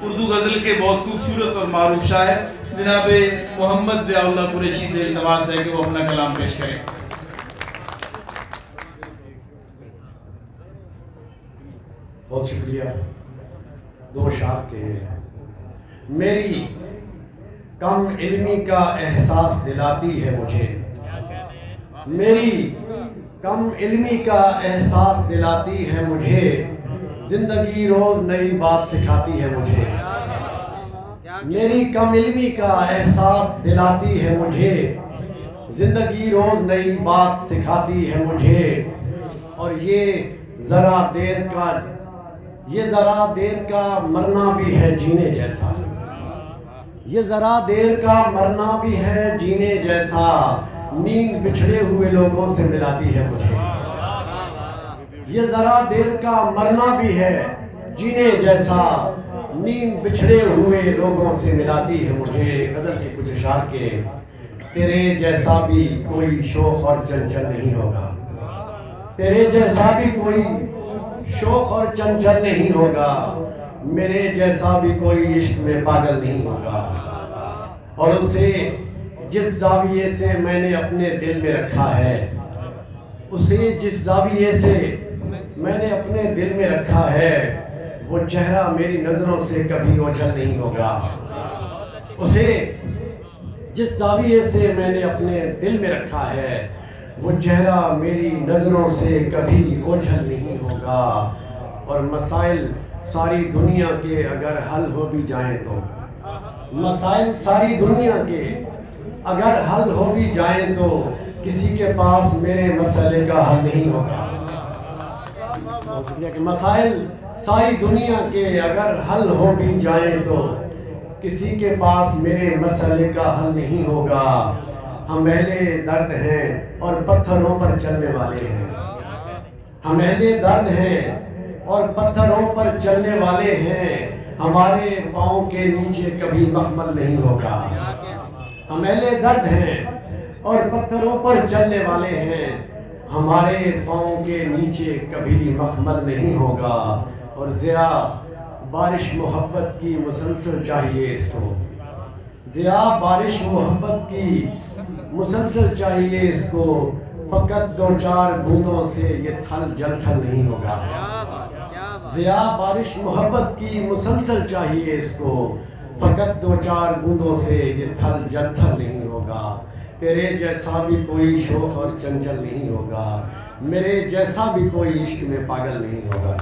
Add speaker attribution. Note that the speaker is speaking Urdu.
Speaker 1: اردو غزل کے بہت خوبصورت اور معروف شاعر جناب محمد ضیاء اللہ قریشی سے التماس ہے کہ وہ اپنا کلام پیش کریں۔
Speaker 2: بہت شکریہ۔ دو اشعار کے ہیں۔ میری کم علمی کا احساس دلاتی ہے مجھے، میری کم علمی کا احساس دلاتی ہے مجھے، زندگی روز نئی بات سکھاتی ہے مجھے۔ میری کم علمی کا احساس دلاتی ہے مجھے، زندگی روز نئی بات سکھاتی ہے مجھے، اور یہ ذرا دیر کا مرنا بھی ہے جینے جیسا، یہ ذرا دیر کا مرنا بھی ہے جینے جیسا، نیند بچھڑے ہوئے لوگوں سے ملاتی ہے مجھے۔ یہ ذرا دیر کا مرنا بھی ہے جینے جیسا، نیند بچھڑے ہوئے لوگوں سے ملاتی ہے مجھے۔ غزل کے کچھ اشعار کے۔ تیرے جیسا بھی کوئی شوخ اور چنچل نہیں ہوگا، تیرے جیسا بھی کوئی شوق اور چنچل نہیں ہوگا، میرے جیسا بھی کوئی عشق میں پاگل نہیں ہوگا، اور اسے جس زاویے سے میں نے اپنے دل میں رکھا ہے، اسے جس زاویے سے میں نے اپنے دل میں رکھا ہے، وہ چہرہ میری نظروں سے کبھی اوجھل نہیں ہوگا، اسے جس زاویے سے میں نے اپنے دل میں رکھا ہے، وہ چہرہ میری نظروں سے کبھی اوجھل نہیں ہوگا، اور مسائل ساری دنیا کے اگر حل ہو بھی جائیں تو، مسائل ساری دنیا کے اگر حل ہو بھی جائیں تو، کسی کے پاس میرے مسئلے کا حل نہیں ہوگا۔ مسائل ساری دنیا کے اگر حل ہو بھی جائیں تو، کسی کے پاس میرے مسئلے کا حل نہیں ہوگا۔ ہم اہل درد ہیں اور پتھروں پر چلنے والے ہیں، ہم اہل درد ہیں اور پتھروں پر چلنے والے ہیں، ہمارے پاؤں کے نیچے کبھی مخمل نہیں ہوگا۔ ہم اہل درد ہیں اور پتھروں پر چلنے والے ہیں، ہمارے پاؤں کے نیچے کبھی مخمل نہیں ہوگا، اور ضیاء بارش محبت کی مسلسل چاہیے اس کو، ضیاء بارش محبت کی مسلسل چاہیے اس کو، فقط دو چار بوندوں سے یہ تھل جل تھل نہیں ہوگا۔ ضیاء بارش محبت کی مسلسل چاہیے اس کو، فقط دو چار بوندوں سے یہ تھل جل تھل نہیں ہوگا۔ تیرے جیسا بھی کوئی شوخ اور چنچل نہیں ہوگا، میرے جیسا بھی کوئی عشق میں پاگل نہیں ہوگا۔